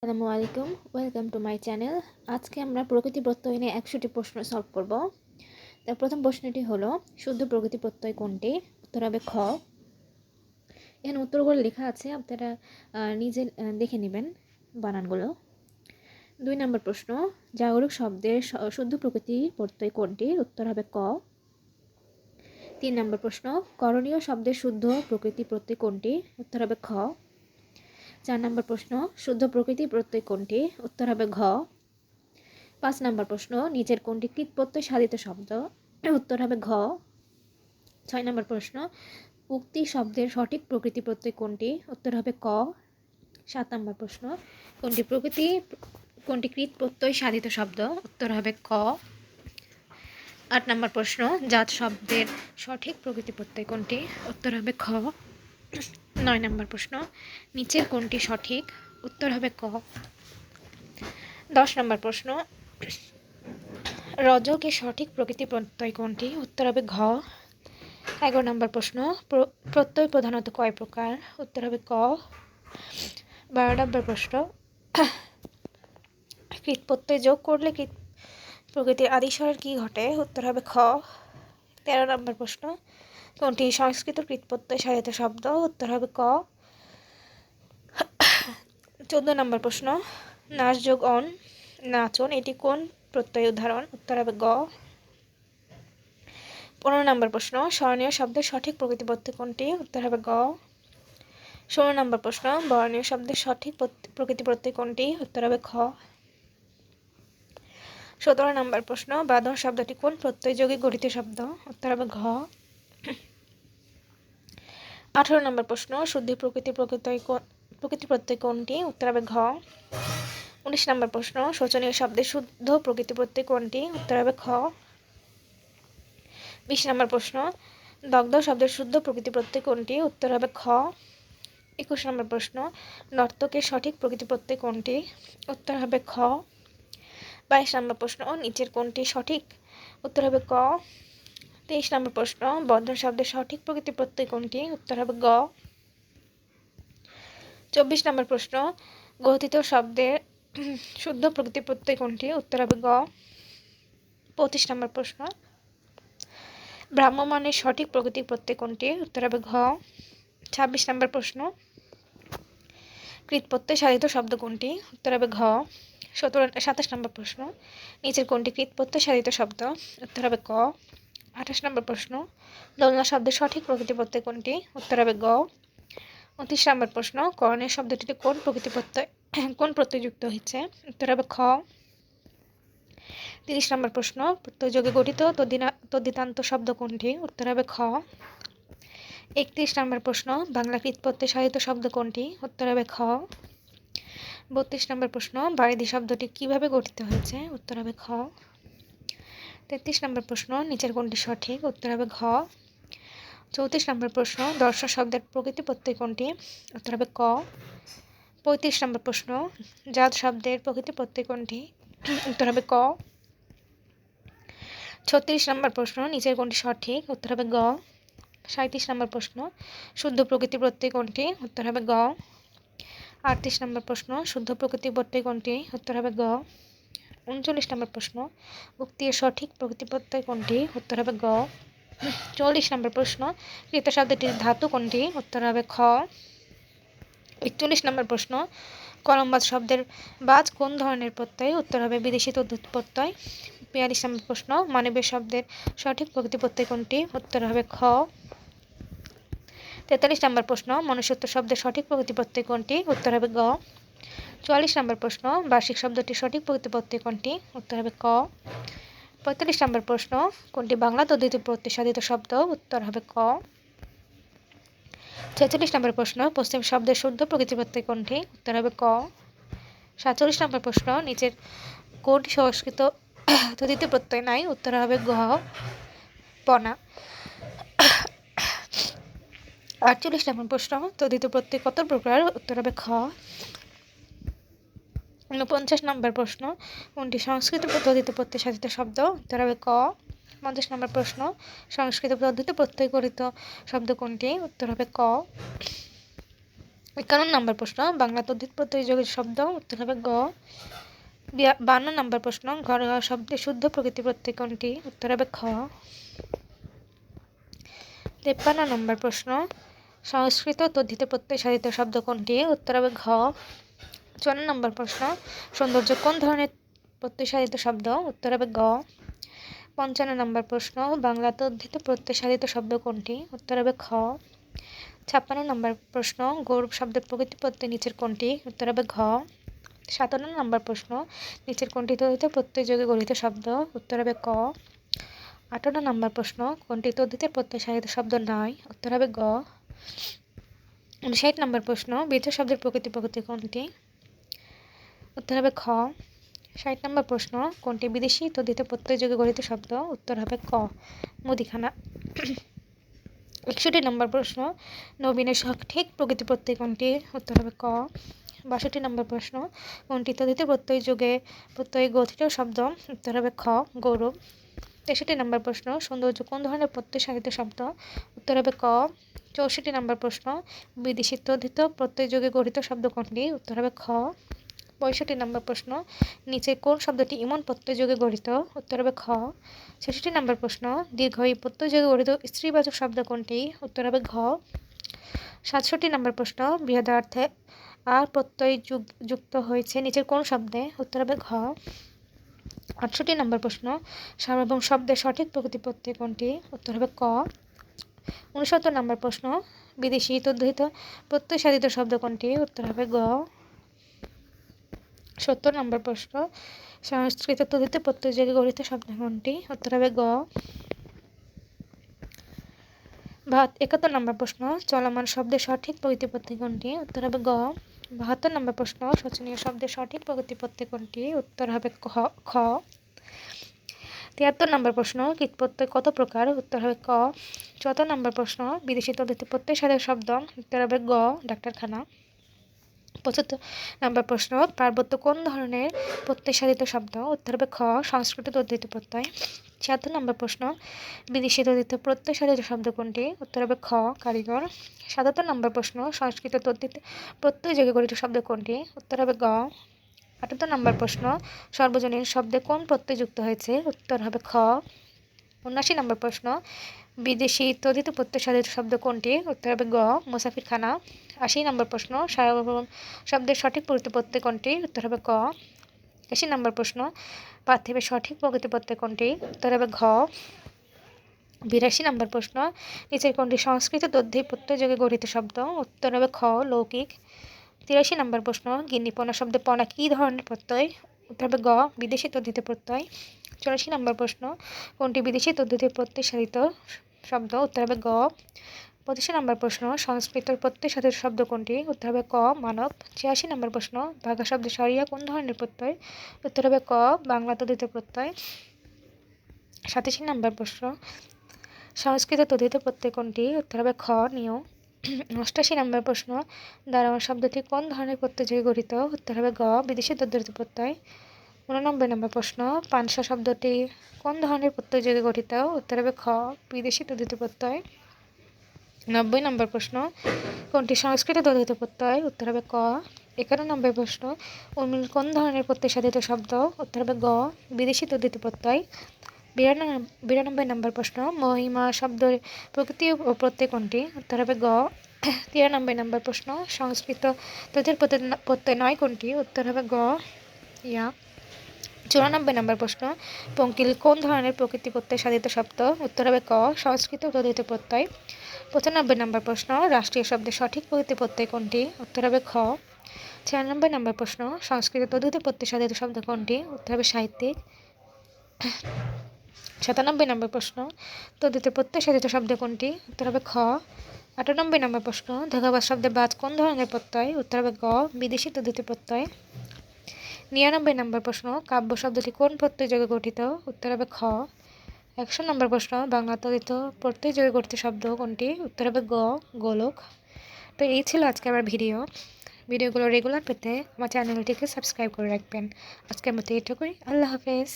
আসসালামু আলাইকুম, welcome to my channel. আজকে আমরা প্রকৃতি প্রত্যয় নিয়ে 100টি প্রশ্ন সলভ করব। তার প্রথম প্রশ্নটি হলো, শুদ্ধ প্রকৃতি প্রত্যয় কোনটি? উত্তর হবে খ। এখানে উত্তরগুলো লেখা আছে, আপনারা নিজে দেখে নেবেন বানানগুলো। 2 নম্বর প্রশ্ন, জাগরুক শব্দের শুদ্ধ প্রকৃতি প্রত্যয় কোনটি? উত্তর হবে ক। 3 নম্বর প্রশ্ন, করণীয় শব্দের শুদ্ধ প্রকৃতি প্রত্যয় কোনটি? উত্তর হবে খ। 4 নম্বর প্রশ্ন, শুদ্ধ প্রকৃতি প্রত্যয় কোনটি? উত্তর হবে ঘ। 5 নম্বর প্রশ্ন, নিচের কোনটি কৃৎ প্রত্যয় সাধিত শব্দ? উত্তর হবে ঘ। 6 নম্বর প্রশ্ন, উক্তি শব্দের সঠিক প্রকৃতি প্রত্যয় কোনটি? উত্তর হবে ক। 7 নম্বর প্রশ্ন, কোনটি কৃৎ প্রত্যয় সাধিত শব্দ? উত্তর হবে ক। 8 নম্বর প্রশ্ন, জাত শব্দের সঠিক প্রকৃতি প্রত্যয় কোনটি? উত্তর হবে খ। 9 নম্বর প্রশ্ন, নিচের কোনটি সঠিক? উত্তর হবে ক। 10 নম্বর প্রশ্ন, রজকের সঠিক প্রকৃতি প্রত্যয় কোনটি? উত্তর হবে ঘ। 11 নম্বর প্রশ্ন, প্রত্যয় প্রধানত কয় প্রকার? উত্তর হবে ক। 12 নম্বর প্রশ্ন, কৃৎ প্রত্যয় যোগ করলে কৃৎ প্রকৃতির আদিস্বরের কি ঘটে? উত্তর হবে খ। 13 নম্বর প্রশ্ন, কোনটি সংস্কৃত কৃৎ প্রত্যয় সাধিত শব্দ? উত্তর হবে ক। 14 নম্বর প্রশ্ন, নাচ যোগ অন নাচন, এটি কোন প্রত্যয় উদাহরণ? উত্তর হবে গ। 15 নম্বর প্রশ্ন, স্বরনীয় শব্দের সঠিক প্রকৃতি প্রত্যয় কোনটি? উত্তর হবে গ। 16 নম্বর প্রশ্ন, বর্ণীয় শব্দের সঠিক প্রকৃতি প্রত্যয় কোনটি? উত্তর হবে খ। 17 নম্বর প্রশ্ন, বাঁধন শব্দটি কোন প্রত্যয় যোগে গঠিত শব্দ? উত্তর হবে ঘ। 18 নম্বর প্রশ্ন, শুদ্ধ প্রকৃতি প্রত্যয় কোনটি? উত্তর হবে ঘ। 19 নম্বর প্রশ্ন, শোচনীয় শব্দের শুদ্ধ প্রকৃতি প্রত্যয় কোনটি? উত্তর হবে খ। 20 নম্বর প্রশ্ন, দগ্ধ শব্দের শুদ্ধ প্রকৃতি প্রত্যয় কোনটি? উত্তর হবে খ। 21 নম্বর প্রশ্ন, নর্তকের সঠিক প্রকৃতি প্রত্যয় কোনটি? উত্তর হবে খ। 22 নম্বর প্রশ্ন, নিচের কোনটি সঠিক? উত্তর হবে ক। 23 নম্বর প্রশ্ন, বর্ধন শব্দের সঠিক প্রকৃতি প্রত্যয় কোনটি? উত্তর হবে গ। 24 নম্বর প্রশ্ন, গ্রথিত শব্দের শুদ্ধ প্রকৃতি প্রত্যয় কোনটি? উত্তর হবে গ। 25 নম্বর প্রশ্ন, ভ্রাম্যমাণের সঠিক প্রকৃতি প্রত্যয় কোনটি? উত্তর হবে ঘ। 26 নম্বর প্রশ্ন, কৃৎ প্রত্যয় সাধিত শব্দ কোনটি? উত্তর হবে ঘ। 27 নম্বর প্রশ্ন, নিচের কোনটি কৃৎ প্রত্যয় সাধিত শব্দ? উত্তর হবে ক। 28 নম্বর প্রশ্ন, দোলনা শব্দের সঠিক প্রকৃতি প্রত্যয় কোনটি? উত্তর হবে গ। 29 নম্বর প্রশ্ন, করণীয় শব্দটিতে কোন প্রত্যয় যুক্ত হয়েছে? উত্তর হবে খ। 30 নম্বর প্রশ্ন, প্রত্যয়যোগে গঠিত তদ্ধিতান্ত শব্দ কোনটি? উত্তর হবে খ। 31 নম্বর প্রশ্ন, বাংলা কৃৎ প্রত্যয় সাধিত শব্দ কোনটি? উত্তর হবে খ। 32 নম্বর প্রশ্ন, বারিধি শব্দটি কিভাবে গঠিত হয়েছে? উত্তর হবে খ। 33 নম্বর প্রশ্ন, নিচের কোনটি সঠিক? উত্তর হবে ঘ। 34 নম্বর প্রশ্ন, দর্শন শব্দের প্রকৃতি প্রত্যয় কোনটি? উত্তর হবে ক। 35 নম্বর প্রশ্ন, জাত শব্দের প্রকৃতি প্রত্যয় কোনটি? উত্তর হবে ক। 36 নম্বর প্রশ্ন, নিচের কোনটি সঠিক? উত্তর হবে গ। 37 নম্বর প্রশ্ন, শুদ্ধ প্রকৃতি প্রত্যয় কোনটি? উত্তর হবে গ। 38 নম্বর প্রশ্ন, শুদ্ধ প্রকৃতি প্রত্যয় কোনটি? উত্তর হবে গ। 39 নম্বর প্রশ্ন, উক্তি এর সঠিক প্রকৃতি প্রত্যয় কোনটি? উত্তর হবে গ। 40 নম্বর প্রশ্ন, কৃত শব্দটির ধাতু কোনটি? উত্তর হবে খ। 41 নম্বর প্রশ্ন, কলমবাজ শব্দের বাজ কোন ধরনের প্রত্যয়? উত্তর হবে বিদেশি তদ্ধিত প্রত্যয়। 42 নম্বর প্রশ্ন, মানবীয় শব্দের সঠিক প্রকৃতি প্রত্যয় কোনটি? উত্তর হবে খ। 43 নম্বর প্রশ্ন, মনুষ্যত্ব শব্দের সঠিক প্রকৃতি প্রত্যয় কোনটি? উত্তর হবে গ। 44 নম্বর প্রশ্ন, বার্ষিক শব্দটির সঠিক প্রকৃতি প্রত্যয় কোনটি? উত্তর হবে ক। 45 নম্বর প্রশ্ন, কোনটি বাংলা তদ্ধিত প্রত্যয় সাধিত শব্দ? উত্তর হবে ক। 46 নম্বর প্রশ্ন, পশ্চিম শব্দের শুদ্ধ প্রকৃতি প্রত্যয় কোনটি? উত্তর হবে ক। 47 নম্বর প্রশ্ন, নিচের কোনটি সংস্কৃত তদ্ধিত প্রত্যয় নাই? উত্তর হবে গ, পনা। 48 নম্বর প্রশ্ন, তদ্ধিত প্রত্যয় কত প্রকার? উত্তর হবে খ। 49 নম্বর প্রশ্ন, কোনটি সংস্কৃত তদ্ধিত প্রত্যয় সাধিত শব্দ? উত্তর হবে ক। 50 নম্বর প্রশ্ন, সংস্কৃত তদ্ধিত প্রত্যয় গঠিত শব্দ কোনটি? উত্তর হবে ক। 51 নম্বর প্রশ্ন বাংলা তদ্ধিত প্রত্যয় যোগের শব্দ, উত্তর হবে গ। 52 নম্বর প্রশ্ন ঘরোয়া শব্দে শুদ্ধ প্রকৃতি প্রত্যয় কোনটি, উত্তর হবে খ। 53 নম্বর প্রশ্ন সংস্কৃত তদ্ধিত প্রত্যয় সাধিত শব্দ কোনটি, উত্তর হবে ঘ। 54 নম্বর প্রশ্ন সৌন্দর্য কোন ধরনের প্রত্যয় সাধিত শব্দ, উত্তর হবে গ। 55 নম্বর প্রশ্ন বাংলা তদ্ধিত প্রত্যয় সাধিত শব্দ কোনটি, উত্তর হবে খ। 56 নম্বর প্রশ্ন গৌরব শব্দের প্রকৃতি প্রত্যয় নিচের কোনটি, উত্তর হবে ঘ। 57 নম্বর প্রশ্ন নিচের কোনটি তদ্ধিত প্রত্যয় যোগে গঠিত শব্দ, উত্তর হবে ক। 58 নম্বর প্রশ্ন কোনটি তদ্ধিতের প্রত্যয় সাধিত শব্দ নয়, উত্তর হবে গ। 59 নম্বর প্রশ্ন বিজয় শব্দের প্রকৃতি কোনটি, উত্তর হবে খ। 60 নম্বর প্রশ্ন কোনটি বিদেশি তদ্ধিত প্রত্যয় যোগে গঠিত শব্দ, উত্তর হবে ক। মুদিখানা। 61 নম্বর প্রশ্ন নবীনের সঠিক প্রকৃতি প্রত্যয় কোনটি, উত্তর হবে ক। 62 নম্বর প্রশ্ন কোনটি তদ্ধিত প্রত্যয় গঠিত শব্দ, উত্তর হবে খ। গৌরব। 63 নম্বর প্রশ্ন সৌন্দর্য কোন ধরনের প্রত্যয় সাধিত শব্দ, উত্তর হবে ক। 64 নম্বর প্রশ্ন বিদেশি তদ্ধিত প্রত্যয় যোগে গঠিত শব্দ কোনটি, উত্তর হবে খ। 65 নম্বর প্রশ্ন নিচে কোন শব্দটি ইমন প্রত্যয় যোগে গঠিত, উত্তর হবে খ। 66 নম্বর প্রশ্ন দীর্ঘ ই প্রত্যয় যোগে গঠিত স্ত্রীবাচক শব্দ কোনটি, উত্তর হবে ঘ। 67 নম্বর প্রশ্ন বৃহদার্থে আর প্রত্যয় যুক্ত হয়েছে নিচের কোন শব্দে, উত্তর হবে ঘ। 68 নম্বর প্রশ্ন সার্বভৌম শব্দের সঠিক প্রকৃতি প্রত্যয় কোনটি, উত্তর হবে ক। 69 নম্বর প্রশ্ন বিদেশি তদ্ধিত প্রত্যয় সাধিত শব্দ কোনটি, উত্তর হবে গ। 70 নম্বর প্রশ্ন সংস্কৃত তদ্ধিত প্রত্যয় যোগে গঠিত শব্দ কোনটি, উত্তর হবে গ। 71 নম্বর প্রশ্ন চলমান শব্দের সঠিক প্রকৃতি প্রত্যয় কোনটি, উত্তর হবে গ। 72 নম্বর প্রশ্ন শোচনীয় শব্দের সঠিক প্রকৃতি প্রত্যয় কোনটি, উত্তর হবে খ। 73 নম্বর প্রশ্ন কীট প্রত্যয় কত প্রকার, উত্তর হবে ক। 74 নম্বর প্রশ্ন বিদেশি তদ্ধিত প্রত্যয় সাধিত শব্দ, উত্তর হবে গ। ডাক্তারখানা। 75 নম্বর প্রশ্ন পার্বত্য কোন ধরনের প্রত্যয় সাধিত শব্দ, উত্তর হবে খ। সংস্কৃত তদ্ধিত প্রত্যয়। 76 নম্বর প্রশ্ন বিদেশি তদ্ধিত প্রত্যয় সাধিত শব্দ কোনটি, উত্তর হবে খ। কারিগর। 77 নম্বর প্রশ্ন সংস্কৃত তদ্ধিত প্রত্যয় যোগে গঠিত শব্দ কোনটি, উত্তর হবে গ। 78 নম্বর প্রশ্ন সর্বজনীন শব্দে কোন প্রত্যয় যুক্ত হয়েছে, উত্তর হবে খ। 79 নম্বর প্রশ্ন বিদেশি তদ্ধিত প্রত্যয় সাধিত শব্দ কোনটি, উত্তর হবে গ। মুসাফিরখানা। 80 নম্বর প্রশ্ন সার্বভৌম শব্দের সঠিক প্রকৃতি প্রত্যয় কোনটি, উত্তর হবে ক। 81 নম্বর প্রশ্ন পার্থিবের সঠিক প্রকৃতি প্রত্যয় কোনটি, উত্তর হবে ঘ। 82 নম্বর প্রশ্ন নিচের কোনটি সংস্কৃত তদ্ধিত প্রত্যয় যোগে গঠিত শব্দ, উত্তর হবে খ। লৌকিক। 83 নম্বর প্রশ্ন গিন্নিপনা শব্দে পনা কী ধরনের প্রত্যয়, উত্তর হবে গ। বিদেশি তদ্ধিত প্রত্যয়। 84 নম্বর প্রশ্ন কোনটি বিদেশি তদ্ধিত প্রত্যয় সাধিত শব্দ, উত্তর হবে গ। 85 নম্বর প্রশ্ন সংস্কৃত প্রত্যয় সাধিত শব্দ কোনটি, উত্তর হবে ক। মানব। 86 নম্বর প্রশ্ন ভাগা শব্দে সরিয়া কোন ধরনের প্রত্যয়, উত্তর হবে ক। বাংলা তদ্ধিত প্রত্যয়। 87 নম্বর প্রশ্ন সংস্কৃত তদ্ধিত প্রত্যয় কোনটি, উত্তর হবে খ। নিয়। 88 নম্বর প্রশ্ন দারোয়ান শব্দটি কোন ধরনের প্রত্যয় যোগে গঠিত, উত্তর হবে গ। বিদেশি তদ্ধিত প্রত্যয়। 89 নম্বর প্রশ্ন পানসা শব্দটি কোন ধরনের প্রত্যয় যোগে গঠিত, উত্তর হবে খ। বিদেশি তদ্ধিত প্রত্যয়। 90 নম্বর প্রশ্ন কোনটি সংস্কৃত তদ্ধিত প্রত্যয়, উত্তর হবে ক। 51 নম্বর প্রশ্ন উর্মিল কোন ধরনের প্রত্যয় সাধিত শব্দ, উত্তর হবে গ। বিদেশি তদ্ধিত প্রত্যয়। 92 নম্বর প্রশ্ন মহিমা শব্দের প্রকৃতি ও প্রত্যয় কোনটি, উত্তর হবে গ। 93 নম্বর প্রশ্ন সংস্কৃত তদ্ধিত প্রত্যয় নয় কোনটি, উত্তর হবে গ। ইয়া। 94 নম্বর প্রশ্ন পঙ্কিল কোন ধরনের প্রকৃতি প্রত্যয় সাধিত শব্দ, উত্তর হবে ক। সংস্কৃত তদ্ধিত প্রত্যয়। 95 নম্বর প্রশ্ন রাষ্ট্রীয় শব্দের সঠিক প্রকৃতি প্রত্যয় কোনটি, উত্তর হবে খ। 96 নম্বর প্রশ্ন সংস্কৃত তদ্ধিত প্রত্যয় সাধিত শব্দ কোনটি, উত্তর হবে সাহিত্যিক। 97 নম্বর প্রশ্ন তদ্ধিত প্রত্যয় সাধিত শব্দ কোনটি, উত্তর হবে খ। 98 নম্বর প্রশ্ন ধোঁকাবাজ শব্দের বাজ কোন ধরনের প্রত্যয়, উত্তর হবে গ। বিদেশি তদ্ধিত প্রত্যয়। 99 নম্বর প্রশ্ন কাব্য শব্দটি কোন প্রত্যয় যোগে গঠিত, উত্তর হবে খ। 100 নম্বর প্রশ্ন বাংলা তদ্ধিত প্রত্যয় যোগে গঠিত শব্দ কোনটি, উত্তর হবে গ। গোলক। তো এই ছিল আজকে আমার ভিডিওগুলো রেগুলার পেতে আমার চ্যানেলটিকে সাবস্ক্রাইব করে রাখবেন। আজকের মতো এটুকুই। আল্লাহ হাফেজ।